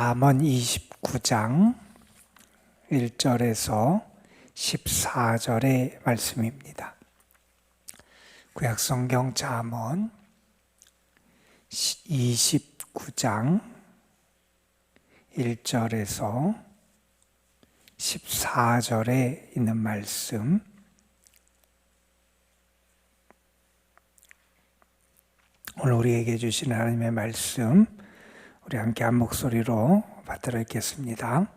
잠언 29장 1절에서 14절의 말씀입니다. 구약성경 잠언 29장 1절에서 14절에 있는 말씀, 오늘 우리에게 주신 하나님의 말씀 우리 함께 한 목소리로 받들어 읽겠습니다.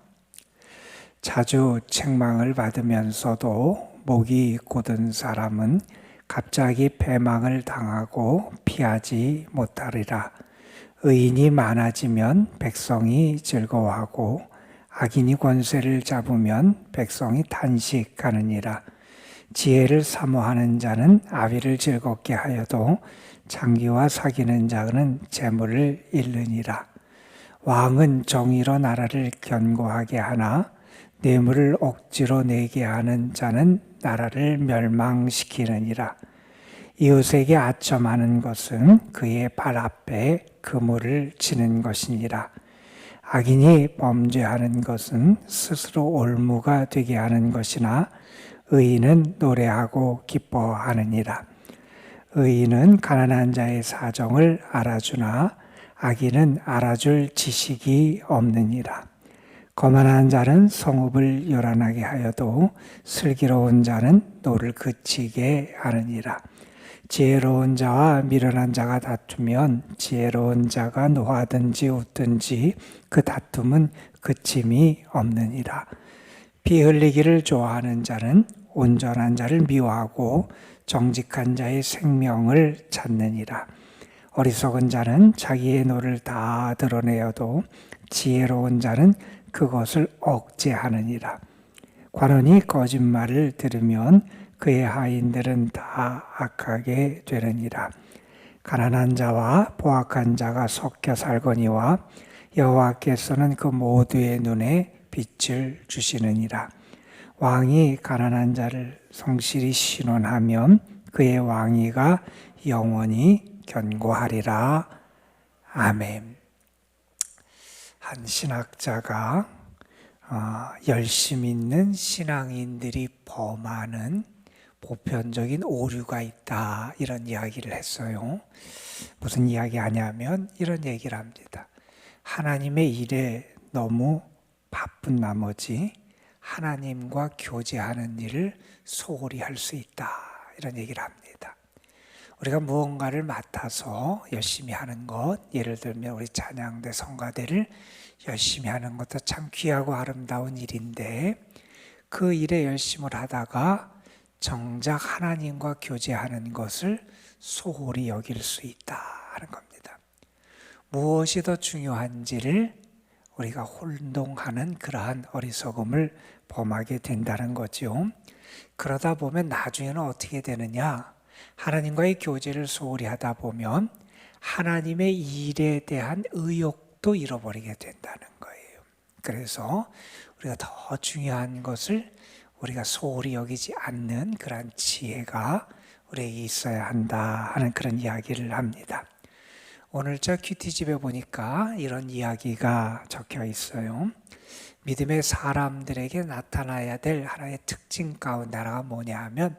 자주 책망을 받으면서도 목이 곧은 사람은 갑자기 패망을 당하고 피하지 못하리라. 의인이 많아지면 백성이 즐거워하고 악인이 권세를 잡으면 백성이 탄식하느니라. 지혜를 사모하는 자는 아비를 즐겁게 하여도 장기와 사귀는 자는 재물을 잃느니라. 왕은 정의로 나라를 견고하게 하나 뇌물을 억지로 내게 하는 자는 나라를 멸망시키느니라. 이웃에게 아첨하는 것은 그의 발 앞에 그물을 치는 것이니라. 악인이 범죄하는 것은 스스로 올무가 되게 하는 것이나 의인은 노래하고 기뻐하느니라. 의인은 가난한 자의 사정을 알아주나 악인은 알아줄 지식이 없느니라. 거만한 자는 성읍을 요란하게 하여도 슬기로운 자는 노를 그치게 하느니라. 지혜로운 자와 미련한 자가 다투면 지혜로운 자가 노하든지 웃든지 그 다툼은 그침이 없느니라. 피 흘리기를 좋아하는 자는 온전한 자를 미워하고 정직한 자의 생명을 찾느니라. 어리석은 자는 자기의 노를 다 드러내어도 지혜로운 자는 그것을 억제하느니라. 관원이 거짓말을 들으면 그의 하인들은 다 악하게 되느니라. 가난한 자와 포악한 자가 섞여 살거니와 여호와께서는 그 모두의 눈에 빛을 주시느니라. 왕이 가난한 자를 성실히 신원하면 그의 왕위가 영원히 견고하리라. 아멘. 한 신학자가 열심 있는 신앙인들이 범하는 보편적인 오류가 있다, 이런 이야기를 했어요. 무슨 이야기 하냐면 이런 얘기를 합니다. 하나님의 일에 너무 바쁜 나머지 하나님과 교제하는 일을 소홀히 할 수 있다, 이런 얘기를 합니다. 우리가 무언가를 맡아서 열심히 하는 것, 예를 들면 우리 찬양대 성가대를 열심히 하는 것도 참 귀하고 아름다운 일인데 그 일에 열심을 하다가 정작 하나님과 교제하는 것을 소홀히 여길 수 있다 하는 겁니다. 무엇이 더 중요한지를 우리가 혼동하는 그러한 어리석음을 범하게 된다는 거죠. 그러다 보면 나중에는 어떻게 되느냐? 하나님과의 교제를 소홀히 하다 보면 하나님의 일에 대한 의욕도 잃어버리게 된다는 거예요. 그래서 우리가 더 중요한 것을 우리가 소홀히 여기지 않는 그런 지혜가 우리에게 있어야 한다 하는 그런 이야기를 합니다. 오늘 저 큐티집에 보니까 이런 이야기가 적혀 있어요. 믿음의 사람들에게 나타나야 될 하나의 특징 가운데 하나가 뭐냐 하면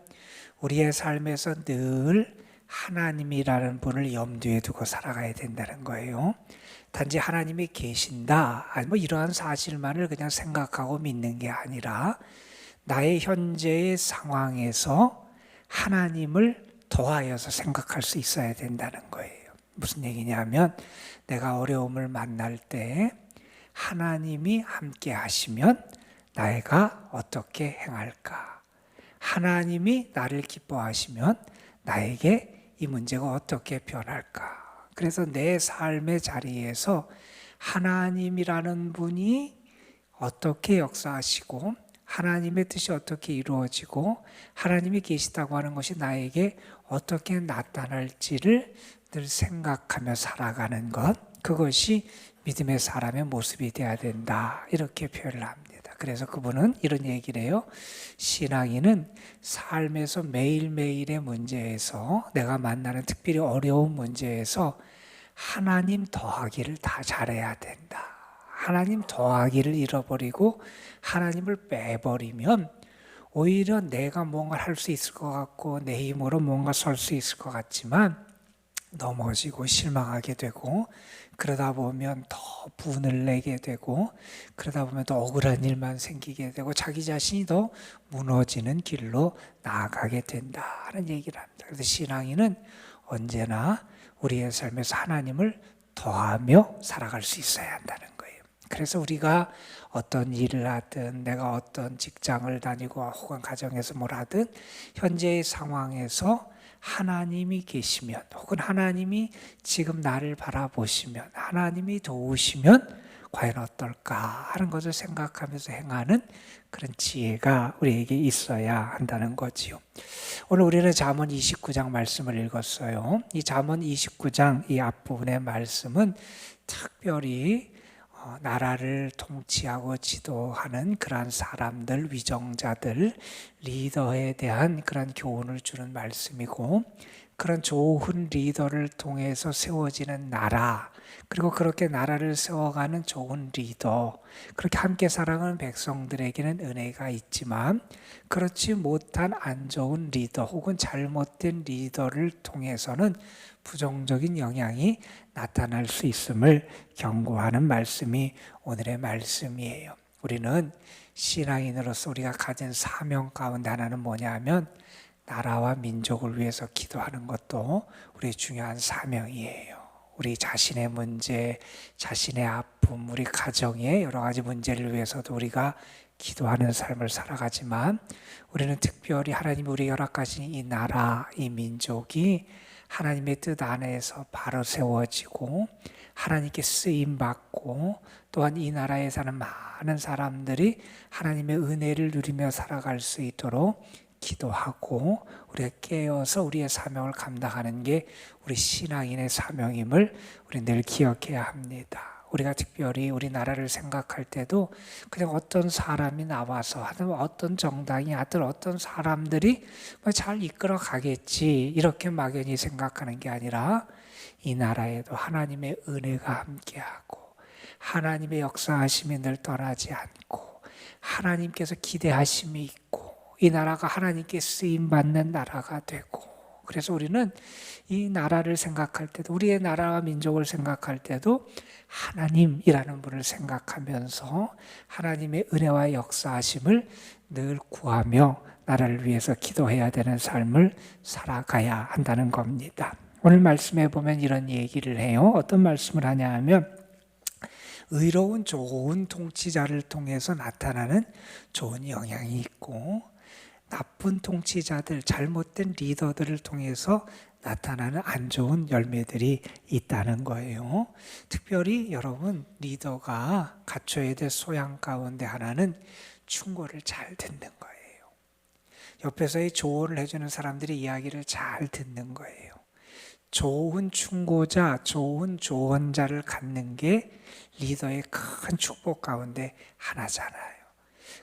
우리의 삶에서 늘 하나님이라는 분을 염두에 두고 살아가야 된다는 거예요. 단지 하나님이 계신다, 아니 이러한 사실만을 그냥 생각하고 믿는 게 아니라 나의 현재의 상황에서 하나님을 더하여서 생각할 수 있어야 된다는 거예요. 무슨 얘기냐면 내가 어려움을 만날 때 하나님이 함께 하시면 내가 어떻게 행할까? 하나님이 나를 기뻐하시면 나에게 이 문제가 어떻게 변할까? 그래서 내 삶의 자리에서 하나님이라는 분이 어떻게 역사하시고 하나님의 뜻이 어떻게 이루어지고 하나님이 계시다고 하는 것이 나에게 어떻게 나타날지를 늘 생각하며 살아가는 것, 그것이 믿음의 사람의 모습이 되어야 된다, 이렇게 표현을 합니다. 그래서 그분은 이런 얘기를 해요. 신앙인은 삶에서 매일매일의 문제에서, 내가 만나는 특별히 어려운 문제에서 하나님 더하기를 다 잘해야 된다. 하나님 더하기를 잃어버리고 하나님을 빼버리면 오히려 내가 뭔가를 할 수 있을 것 같고 내 힘으로 뭔가 설 수 있을 것 같지만 넘어지고 실망하게 되고, 그러다 보면 더 분을 내게 되고, 그러다 보면 더 억울한 일만 생기게 되고 자기 자신이 더 무너지는 길로 나아가게 된다는 얘기를 합니다. 그래서 신앙인은 언제나 우리의 삶에서 하나님을 더하며 살아갈 수 있어야 한다는 거예요. 그래서 우리가 어떤 일을 하든 내가 어떤 직장을 다니고 혹은 가정에서 뭘 하든 현재의 상황에서 하나님이 계시면, 혹은 하나님이 지금 나를 바라보시면, 하나님이 도우시면 과연 어떨까 하는 것을 생각하면서 행하는 그런 지혜가 우리에게 있어야 한다는 거지요. 오늘 우리는 잠언 29장 말씀을 읽었어요. 이 잠언 29장 이 앞부분의 말씀은 특별히 나라를 통치하고 지도하는 그러한 사람들, 위정자들, 리더에 대한 그런 교훈을 주는 말씀이고, 그런 좋은 리더를 통해서 세워지는 나라, 그리고 그렇게 나라를 세워가는 좋은 리더, 그렇게 함께 살아가는 백성들에게는 은혜가 있지만 그렇지 못한 안 좋은 리더 혹은 잘못된 리더를 통해서는 부정적인 영향이 나타날 수 있음을 경고하는 말씀이 오늘의 말씀이에요. 우리는 신앙인으로서 우리가 가진 사명 가운데 하나는 뭐냐 하면 나라와 민족을 위해서 기도하는 것도 우리의 중요한 사명이에요. 우리 자신의 문제, 자신의 아픔, 우리 가정의 여러 가지 문제를 위해서도 우리가 기도하는 삶을 살아가지만 우리는 특별히 하나님이 우리에게 허락하신 이 나라, 이 민족이 하나님의 뜻 안에서 바로 세워지고 하나님께 쓰임받고 또한 이 나라에 사는 많은 사람들이 하나님의 은혜를 누리며 살아갈 수 있도록 기도하고 우리가 깨어서 우리의 사명을 감당하는 게 우리 신앙인의 사명임을 우리 늘 기억해야 합니다. 우리가 특별히 우리나라를 생각할 때도 그냥 어떤 사람이 나와서 하든 어떤 정당이 하든 어떤 사람들이 잘 이끌어 가겠지 이렇게 막연히 생각하는 게 아니라 이 나라에도 하나님의 은혜가 함께하고 하나님의 역사하심이 늘 떠나지 않고 하나님께서 기대하심이 있고 이 나라가 하나님께 쓰임받는 나라가 되고, 그래서 우리는 이 나라를 생각할 때도 우리의 나라와 민족을 생각할 때도 하나님이라는 분을 생각하면서 하나님의 은혜와 역사하심을 늘 구하며 나라를 위해서 기도해야 되는 삶을 살아가야 한다는 겁니다. 오늘 말씀에 보면 이런 얘기를 해요. 어떤 말씀을 하냐 하면 의로운 좋은 통치자를 통해서 나타나는 좋은 영향이 있고 나쁜 통치자들, 잘못된 리더들을 통해서 나타나는 안 좋은 열매들이 있다는 거예요. 특별히 여러분 리더가 갖춰야 될 소양 가운데 하나는 충고를 잘 듣는 거예요. 옆에서의 조언을 해주는 사람들의 이야기를 잘 듣는 거예요. 좋은 충고자, 좋은 조언자를 갖는 게 리더의 큰 축복 가운데 하나잖아요.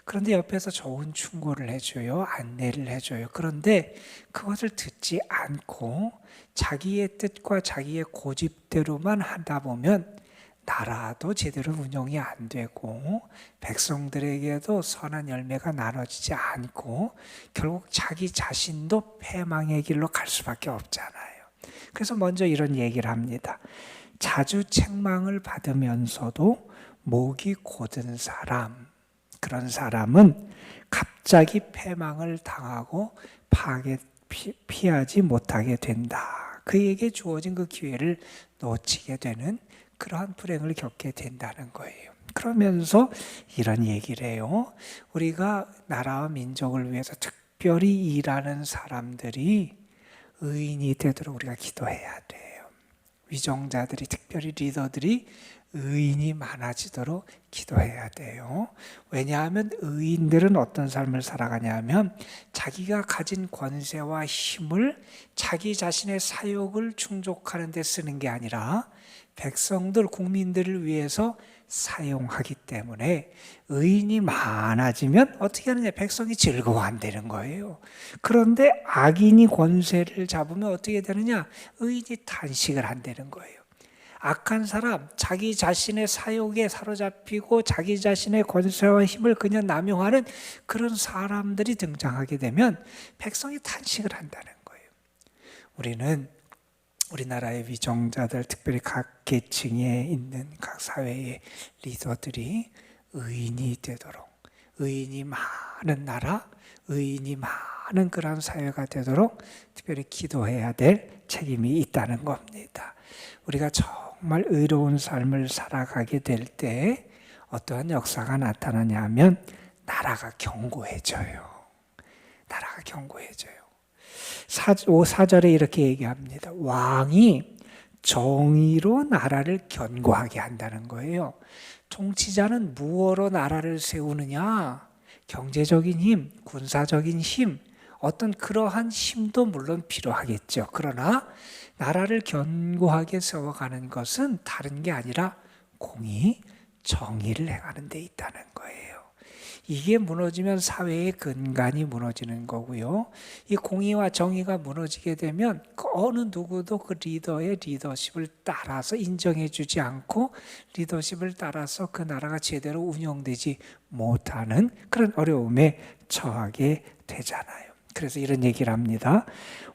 그런데 옆에서 좋은 충고를 해줘요. 안내를 해줘요. 그런데 그것을 듣지 않고 자기의 뜻과 자기의 고집대로만 하다 보면 나라도 제대로 운영이 안 되고 백성들에게도 선한 열매가 나눠지지 않고 결국 자기 자신도 패망의 길로 갈 수밖에 없잖아요. 그래서 먼저 이런 얘기를 합니다. 자주 책망을 받으면서도 목이 곧은 사람, 그런 사람은 갑자기 패망을 당하고 피하지 못하게 된다. 그에게 주어진 그 기회를 놓치게 되는 그러한 불행을 겪게 된다는 거예요. 그러면서 이런 얘기를 해요. 우리가 나라와 민족을 위해서 특별히 일하는 사람들이 의인이 되도록 우리가 기도해야 돼요. 위정자들이, 특별히 리더들이 의인이 많아지도록 기도해야 돼요. 왜냐하면 의인들은 어떤 삶을 살아가냐면 자기가 가진 권세와 힘을 자기 자신의 사욕을 충족하는 데 쓰는 게 아니라 백성들, 국민들을 위해서 사용하기 때문에 의인이 많아지면 어떻게 하느냐? 백성이 즐거워 안 되는 거예요. 그런데 악인이 권세를 잡으면 어떻게 되느냐? 의인이 탄식을 한다는 거예요. 악한 사람, 자기 자신의 사욕에 사로잡히고 자기 자신의 권세와 힘을 그냥 남용하는 그런 사람들이 등장하게 되면 백성이 탄식을 한다는 거예요. 우리는 우리나라의 위정자들, 특별히 각 계층에 있는 각 사회의 리더들이 의인이 되도록, 의인이 많은 나라, 의인이 많은 그런 사회가 되도록 특별히 기도해야 될 책임이 있다는 겁니다. 우리가 정말 의로운 삶을 살아가게 될 때 어떠한 역사가 나타나냐 하면 나라가 견고해져요. 나라가 견고해져요. 4절에 이렇게 얘기합니다. 왕이 정의로 나라를 견고하게 한다는 거예요. 통치자는 무엇으로 나라를 세우느냐? 경제적인 힘, 군사적인 힘, 어떤 그러한 힘도 물론 필요하겠죠. 그러나 나라를 견고하게 세워가는 것은 다른 게 아니라 공의, 정의를 행하는 데 있다는 거예요. 이게 무너지면 사회의 근간이 무너지는 거고요. 이 공의와 정의가 무너지게 되면 그 어느 누구도 그 리더의 리더십을 따라서 인정해 주지 않고 리더십을 따라서 그 나라가 제대로 운영되지 못하는 그런 어려움에 처하게 되잖아요. 그래서 이런 얘기를 합니다.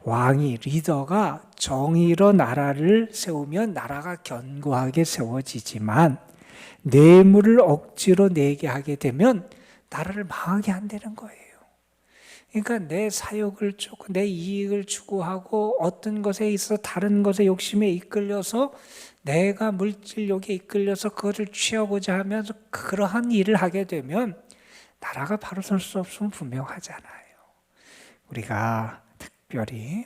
왕이, 리더가 정의로 나라를 세우면 나라가 견고하게 세워지지만 뇌물을 억지로 내게 하게 되면 나라를 망하게 한다는 거예요. 그러니까 내 사욕을 쫓고 내 이익을 추구하고 어떤 것에 있어 다른 것에 욕심에 이끌려서 내가 물질욕에 이끌려서 그것을 취하고자 하면서 그러한 일을 하게 되면 나라가 바로 설 수 없으면 분명하잖아요. 우리가 특별히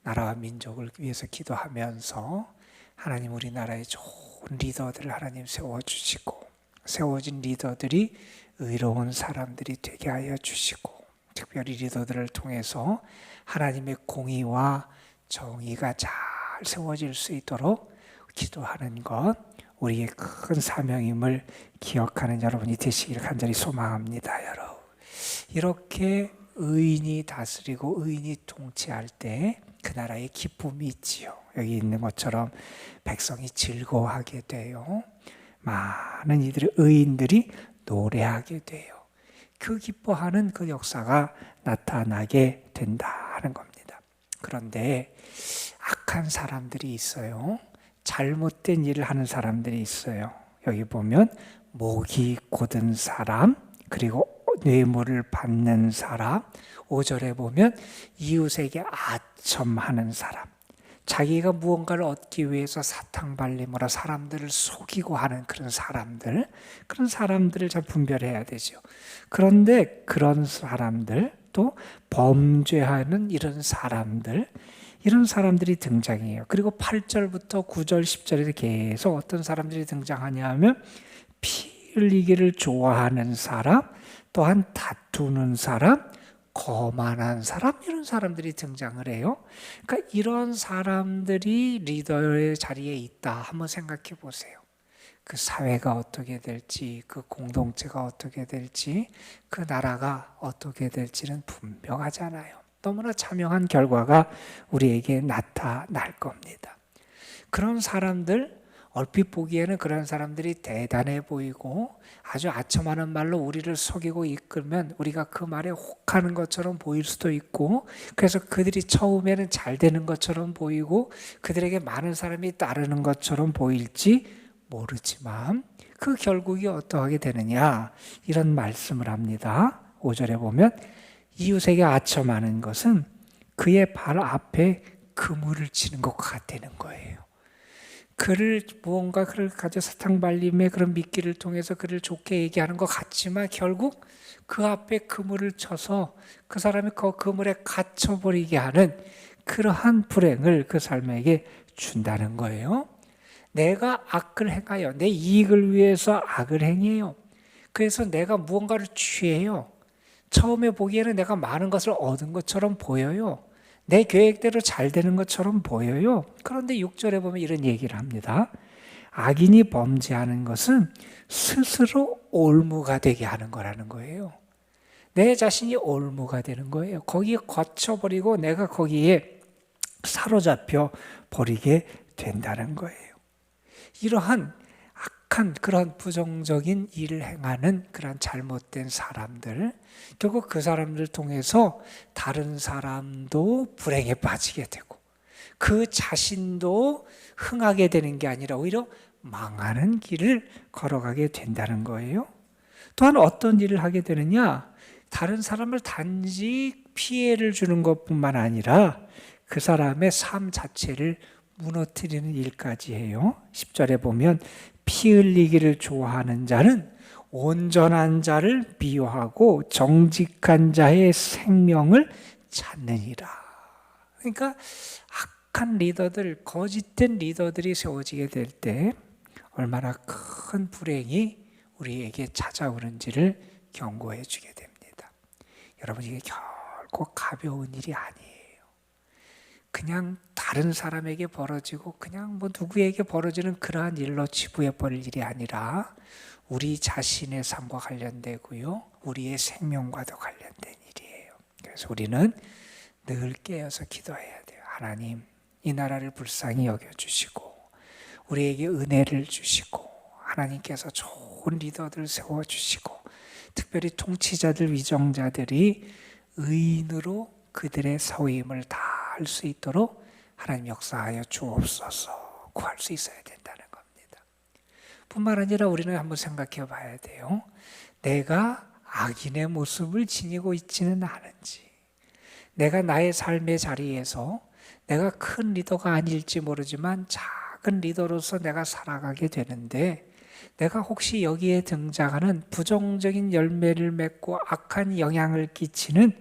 나라와 민족을 위해서 기도하면서 하나님 우리나라에 좋은 리더들을 하나님 세워주시고 세워진 리더들이 의로운 사람들이 되게 하여 주시고 특별히 리더들을 통해서 하나님의 공의와 정의가 잘 세워질 수 있도록 기도하는 것 우리의 큰 사명임을 기억하는 여러분이 되시길 간절히 소망합니다. 여러분, 이렇게 의인이 다스리고 의인이 통치할 때 그 나라에 기쁨이 있지요. 여기 있는 것처럼 백성이 즐거워하게 돼요. 많은 이들의 의인들이 노래하게 돼요. 그 기뻐하는 그 역사가 나타나게 된다는 겁니다. 그런데 악한 사람들이 있어요. 잘못된 일을 하는 사람들이 있어요. 여기 보면 목이 곧은 사람, 그리고 뇌물을 받는 사람, 5절에 보면 이웃에게 아첨하는 사람, 자기가 무언가를 얻기 위해서 사탕발림으로 사람들을 속이고 하는 그런 사람들을 잘 분별해야 되죠. 그런데 그런 사람들, 또 범죄하는 이런 사람들이 등장해요. 그리고 8절부터 9절, 10절에 계속 어떤 사람들이 등장하냐 하면 피 흘리기를 좋아하는 사람, 또한 다투는 사람, 거만한 사람, 이런 사람들이 등장을 해요. 그러니까 이런 사람들이 리더의 자리에 있다. 한번 생각해 보세요. 그 사회가 어떻게 될지, 그 공동체가 어떻게 될지, 그 나라가 어떻게 될지는 분명하잖아요. 너무나 자명한 결과가 우리에게 나타날 겁니다. 그런 사람들, 얼핏 보기에는 그런 사람들이 대단해 보이고 아주 아첨하는 말로 우리를 속이고 이끌면 우리가 그 말에 혹하는 것처럼 보일 수도 있고, 그래서 그들이 처음에는 잘 되는 것처럼 보이고 그들에게 많은 사람이 따르는 것처럼 보일지 모르지만 그 결국이 어떠하게 되느냐, 이런 말씀을 합니다. 5절에 보면 이웃에게 아첨하는 것은 그의 발 앞에 그물을 치는 것 같다는 거예요. 그를 가져 사탕발림의 그런 미끼를 통해서 그를 좋게 얘기하는 것 같지만 결국 그 앞에 그물을 쳐서 그 사람이 그 그물에 갇혀버리게 하는 그러한 불행을 그 삶에게 준다는 거예요. 내가 악을 행하여 내 이익을 위해서 악을 행해요. 그래서 내가 무언가를 취해요. 처음에 보기에는 내가 많은 것을 얻은 것처럼 보여요. 내 계획대로 잘 되는 것처럼 보여요. 그런데 6절에 보면 이런 얘기를 합니다. 악인이 범죄하는 것은 스스로 올무가 되게 하는 거라는 거예요. 내 자신이 올무가 되는 거예요. 거기에 갇혀버리고 내가 거기에 사로잡혀 버리게 된다는 거예요. 이러한 악한 그런 부정적인 일을 행하는 그런 잘못된 사람들, 결국 그 사람들 통해서 다른 사람도 불행에 빠지게 되고 그 자신도 흥하게 되는 게 아니라 오히려 망하는 길을 걸어가게 된다는 거예요. 또한 어떤 일을 하게 되느냐? 다른 사람을 단지 피해를 주는 것뿐만 아니라 그 사람의 삶 자체를 무너뜨리는 일까지 해요. 10절에 보면 피 흘리기를 좋아하는 자는 온전한 자를 미워하고 정직한 자의 생명을 찾느니라. 그러니까 악한 리더들, 거짓된 리더들이 세워지게 될 때 얼마나 큰 불행이 우리에게 찾아오는지를 경고해 주게 됩니다. 여러분, 이게 결코 가벼운 일이 아니에요. 그냥 다른 사람에게 벌어지고 그냥 뭐 누구에게 벌어지는 그러한 일로 치부해 버릴 일이 아니라 우리 자신의 삶과 관련되고요, 우리의 생명과도 관련된 일이에요. 그래서 우리는 늘 깨어서 기도해야 돼요. 하나님, 이 나라를 불쌍히 여겨주시고 우리에게 은혜를 주시고 하나님께서 좋은 리더들 세워주시고 특별히 통치자들, 위정자들이 의인으로 그들의 서임을 다 할 수 있도록 하나님 역사하여 주옵소서. 구할 수 있어야 된다는 겁니다. 뿐만 아니라 우리는 한번 생각해 봐야 돼요. 내가 악인의 모습을 지니고 있지는 않은지, 내가 나의 삶의 자리에서 내가 큰 리더가 아닐지 모르지만 작은 리더로서 내가 살아가게 되는데 내가 혹시 여기에 등장하는 부정적인 열매를 맺고 악한 영향을 끼치는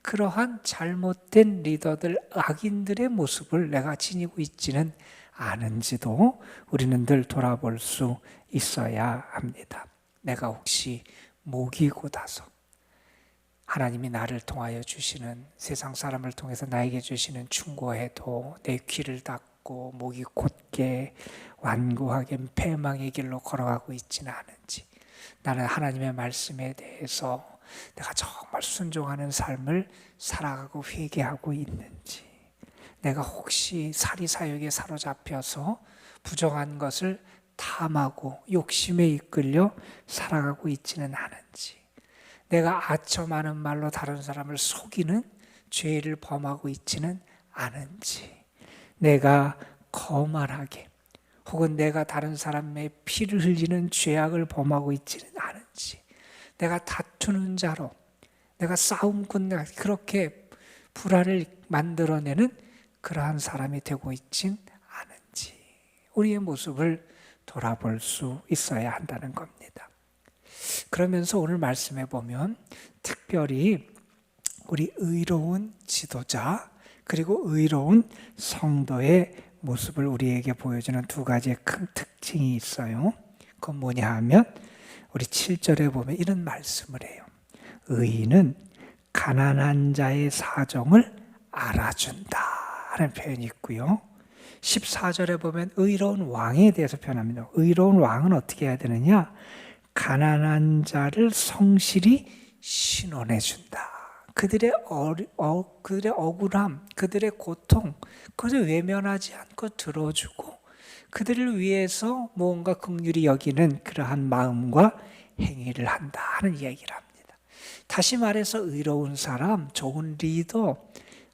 그러한 잘못된 리더들, 악인들의 모습을 내가 지니고 있지는 않은지도 우리는 늘 돌아볼 수 있어야 합니다. 내가 혹시 목이 곧아서 하나님이 나를 통하여 주시는, 세상 사람을 통해서 나에게 주시는 충고에도 내 귀를 닫고 목이 곧게 완고하게 패망의 길로 걸어가고 있지는 않은지, 나는 하나님의 말씀에 대해서 내가 정말 순종하는 삶을 살아가고 회개하고 있는지, 내가 혹시 사리사욕에 사로잡혀서 부정한 것을 탐하고 욕심에 이끌려 살아가고 있지는 않은지, 내가 아첨하는 말로 다른 사람을 속이는 죄를 범하고 있지는 않은지, 내가 거만하게 혹은 내가 다른 사람의 피를 흘리는 죄악을 범하고 있지는 않은지, 내가 다투는 자로, 내가 싸움꾼, 내가 그렇게 불화를 만들어내는 그러한 사람이 되고 있진 않은지 우리의 모습을 돌아볼 수 있어야 한다는 겁니다. 그러면서 오늘 말씀해 보면 특별히 우리 의로운 지도자 그리고 의로운 성도의 모습을 우리에게 보여주는 두 가지의 큰 특징이 있어요. 그건 뭐냐 하면 우리 7절에 보면 이런 말씀을 해요. 의인은 가난한 자의 사정을 알아준다 하는 표현이 있고요. 14절에 보면 의로운 왕에 대해서 표현합니다. 의로운 왕은 어떻게 해야 되느냐? 가난한 자를 성실히 신원해 준다. 그들의 억울함, 그들의 고통, 그것을 외면하지 않고 들어주고 그들을 위해서 무언가 긍휼히 여기는 그러한 마음과 행위를 한다는 이야기를 합니다. 다시 말해서 의로운 사람, 좋은 리더,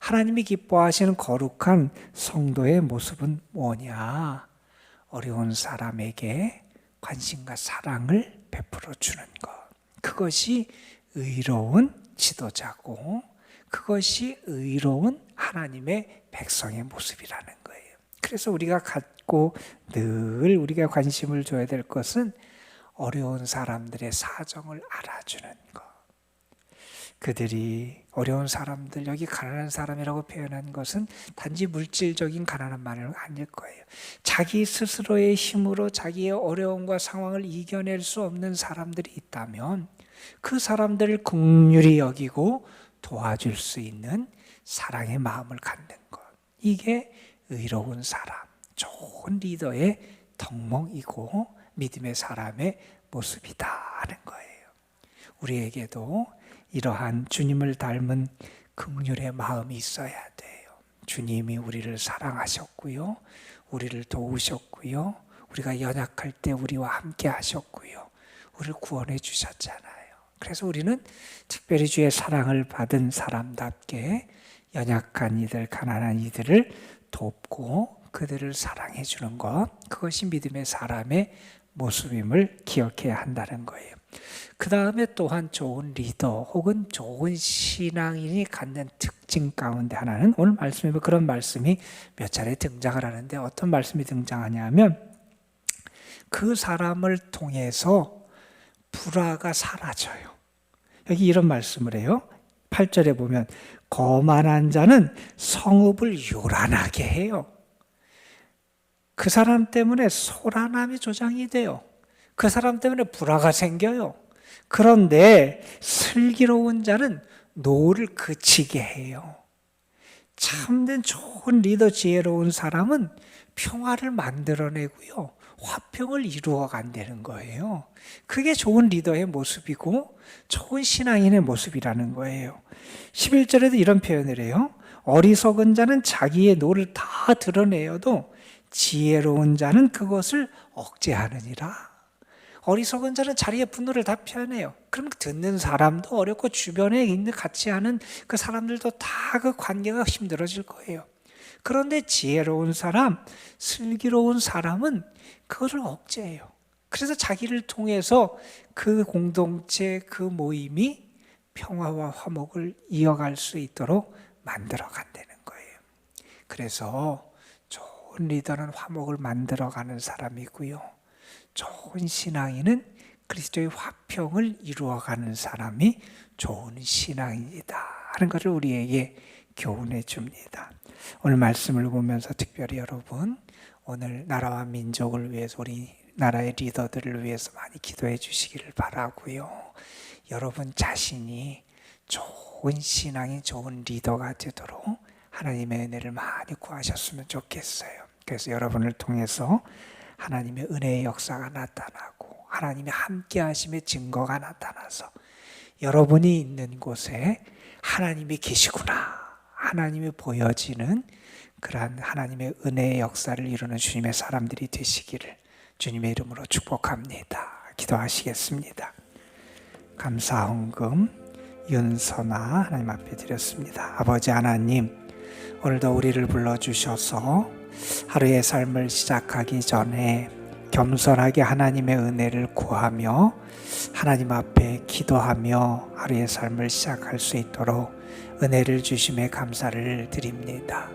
하나님이 기뻐하시는 거룩한 성도의 모습은 뭐냐? 어려운 사람에게 관심과 사랑을 베풀어 주는 것. 그것이 의로운 지도자고 그것이 의로운 하나님의 백성의 모습이라는 거예요. 그래서 우리가 갖고 늘 우리가 관심을 줘야 될 것은 어려운 사람들의 사정을 알아주는 것. 그들이 어려운 사람들, 여기 가난한 사람이라고 표현한 것은 단지 물질적인 가난함만은 아닐 거예요. 자기 스스로의 힘으로 자기의 어려움과 상황을 이겨낼 수 없는 사람들이 있다면 그 사람들을 긍휼히 여기고 도와줄 수 있는 사랑의 마음을 갖는 것. 이게 의로운 사람, 좋은 리더의 덕목이고 믿음의 사람의 모습이다 하는 거예요. 우리에게도 이러한 주님을 닮은 긍휼의 마음이 있어야 돼요. 주님이 우리를 사랑하셨고요. 우리를 도우셨고요. 우리가 연약할 때 우리와 함께 하셨고요. 우리를 구원해 주셨잖아요. 그래서 우리는 특별히 주의 사랑을 받은 사람답게 연약한 이들, 가난한 이들을 돕고 그들을 사랑해 주는 것, 그것이 믿음의 사람의 모습임을 기억해야 한다는 거예요. 그 다음에 또한 좋은 리더 혹은 좋은 신앙인이 갖는 특징 가운데 하나는 오늘 말씀에 보면 그런 말씀이 몇 차례 등장을 하는데 어떤 말씀이 등장하냐면 그 사람을 통해서 불화가 사라져요. 여기 이런 말씀을 해요. 8절에 보면 거만한 자는 성읍을 요란하게 해요. 그 사람 때문에 소란함이 조장이 돼요. 그 사람 때문에 불화가 생겨요. 그런데 슬기로운 자는 노를 그치게 해요. 참된 좋은 리더, 지혜로운 사람은 평화를 만들어내고요. 화평을 이루어 간다는 거예요. 그게 좋은 리더의 모습이고 좋은 신앙인의 모습이라는 거예요. 11절에도 이런 표현을 해요. 어리석은 자는 자기의 노를 다 드러내어도 지혜로운 자는 그것을 억제하느니라. 어리석은 자는 자리의 분노를 다 표현해요. 그럼 듣는 사람도 어렵고 주변에 있는 같이 하는 그 사람들도 다 그 관계가 힘들어질 거예요. 그런데 지혜로운 사람, 슬기로운 사람은 그것을 억제해요. 그래서 자기를 통해서 그 공동체, 그 모임이 평화와 화목을 이어갈 수 있도록 만들어 간다는 거예요. 그래서 좋은 리더는 화목을 만들어가는 사람이고요. 좋은 신앙인은 그리스도의 화평을 이루어가는 사람이 좋은 신앙인이다 하는 것을 우리에게 교훈해 줍니다. 오늘 말씀을 보면서 특별히 여러분 오늘 나라와 민족을 위해서 우리 나라의 리더들을 위해서 많이 기도해 주시기를 바라고요. 여러분 자신이 좋은 신앙인, 좋은 리더가 되도록 하나님의 은혜를 많이 구하셨으면 좋겠어요. 그래서 여러분을 통해서 하나님의 은혜의 역사가 나타나고 하나님의 함께 하심의 증거가 나타나서 여러분이 있는 곳에 하나님이 계시구나, 하나님이 보여지는 그러한 하나님의 은혜의 역사를 이루는 주님의 사람들이 되시기를 주님의 이름으로 축복합니다. 기도하시겠습니다. 감사 헌금 윤선아 하나님 앞에 드렸습니다. 아버지 하나님, 오늘도 우리를 불러주셔서 하루의 삶을 시작하기 전에 겸손하게 하나님의 은혜를 구하며 하나님 앞에 기도하며 하루의 삶을 시작할 수 있도록 은혜를 주심에 감사를 드립니다.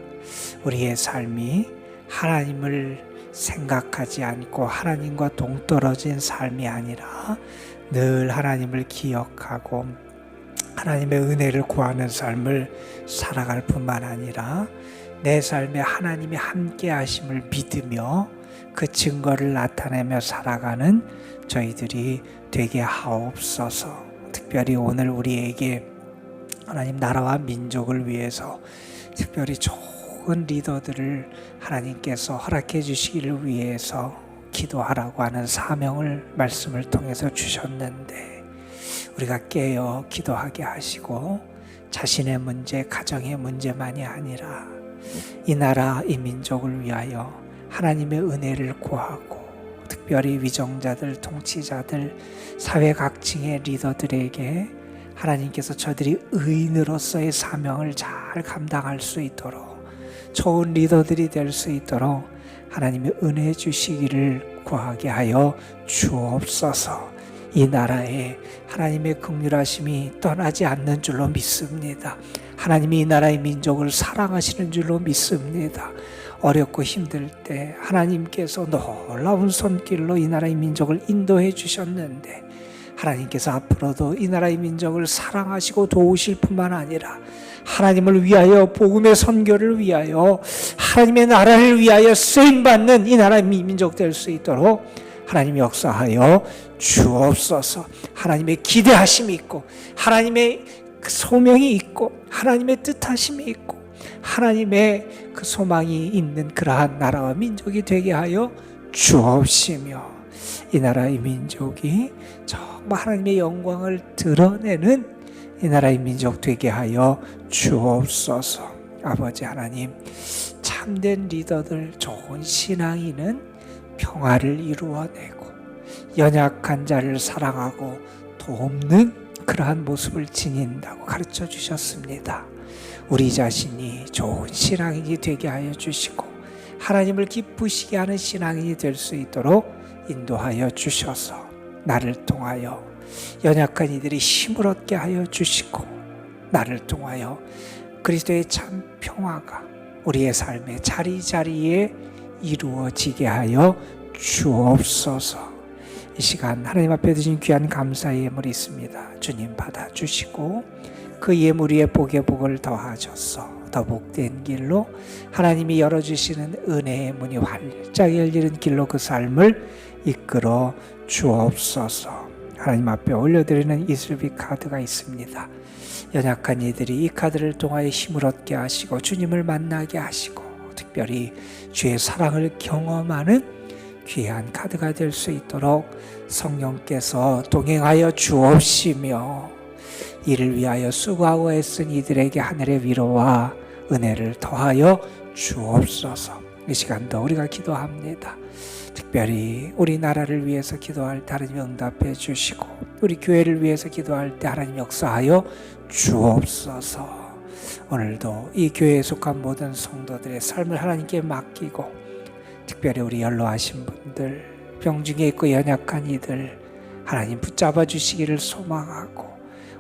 우리의 삶이 하나님을 생각하지 않고 하나님과 동떨어진 삶이 아니라 늘 하나님을 기억하고 하나님의 은혜를 구하는 삶을 살아갈 뿐만 아니라 내 삶에 하나님이 함께 하심을 믿으며 그 증거를 나타내며 살아가는 저희들이 되게 하옵소서. 특별히 오늘 우리에게 하나님 나라와 민족을 위해서 특별히 좋은 리더들을 하나님께서 허락해 주시기를 위해서 기도하라고 하는 사명을 말씀을 통해서 주셨는데 우리가 깨어 기도하게 하시고 자신의 문제, 가정의 문제만이 아니라 이 나라, 이 민족을 위하여 하나님의 은혜를 구하고 특별히 위정자들, 통치자들, 사회 각층의 리더들에게 하나님께서 저들이 의인으로서의 사명을 잘 감당할 수 있도록 좋은 리더들이 될 수 있도록 하나님의 은혜 주시기를 구하게 하여 주옵소서. 이 나라에 하나님의 긍휼하심이 떠나지 않는 줄로 믿습니다. 하나님이 이 나라의 민족을 사랑하시는 줄로 믿습니다. 어렵고 힘들 때 하나님께서 놀라운 손길로 이 나라의 민족을 인도해 주셨는데 하나님께서 앞으로도 이 나라의 민족을 사랑하시고 도우실 뿐만 아니라 하나님을 위하여 복음의 선교를 위하여 하나님의 나라를 위하여 쓰임받는 이 나라의 민족 될 수 있도록 하나님 역사하여 주옵소서. 하나님의 기대하심이 있고 하나님의 그 소명이 있고 하나님의 뜻하심이 있고 하나님의 그 소망이 있는 그러한 나라와 민족이 되게 하여 주옵시며 이 나라의 민족이 정말 하나님의 영광을 드러내는 이 나라의 민족 되게 하여 주옵소서. 아버지 하나님, 참된 리더들, 좋은 신앙인은 평화를 이루어내고 연약한 자를 사랑하고 돕는 그러한 모습을 지닌다고 가르쳐 주셨습니다. 우리 자신이 좋은 신앙인이 되게 하여 주시고 하나님을 기쁘시게 하는 신앙인이 될 수 있도록 인도하여 주셔서 나를 통하여 연약한 이들이 힘을 얻게 하여 주시고 나를 통하여 그리스도의 참 평화가 우리의 삶의 자리자리에 이루어지게 하여 주옵소서. 이 시간 하나님 앞에 드린 귀한 감사의 예물이 있습니다. 주님 받아주시고 그 예물 위에 복의 복을 더하셔서 더 복된 길로 하나님이 열어주시는 은혜의 문이 활짝 열리는 길로 그 삶을 이끌어 주옵소서. 하나님 앞에 올려드리는 이슬비 카드가 있습니다. 연약한 이들이 이 카드를 통하여 힘을 얻게 하시고 주님을 만나게 하시고 특별히 주의 사랑을 경험하는 귀한 카드가 될 수 있도록 성령께서 동행하여 주옵시며 이를 위하여 수고하고 애쓴 이들에게 하늘의 위로와 은혜를 더하여 주옵소서. 이 시간도 우리가 기도합니다. 특별히 우리나라를 위해서 기도할 때 하나님 응답해 주시고 우리 교회를 위해서 기도할 때 하나님 역사하여 주옵소서. 오늘도 이 교회에 속한 모든 성도들의 삶을 하나님께 맡기고 특별히 우리 연로하신 분들, 병중에 있고 연약한 이들 하나님 붙잡아 주시기를 소망하고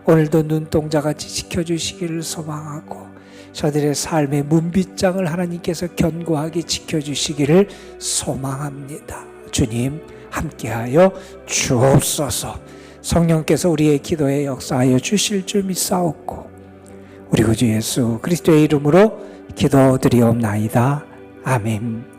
오늘도 눈동자같이 지켜주시기를 소망하고 저들의 삶의 문빗장을 하나님께서 견고하게 지켜주시기를 소망합니다. 주님 함께하여 주옵소서. 성령께서 우리의 기도에 역사하여 주실 줄 믿사옵고 우리 구주 예수 그리스도의 이름으로 기도드리옵나이다. 아멘.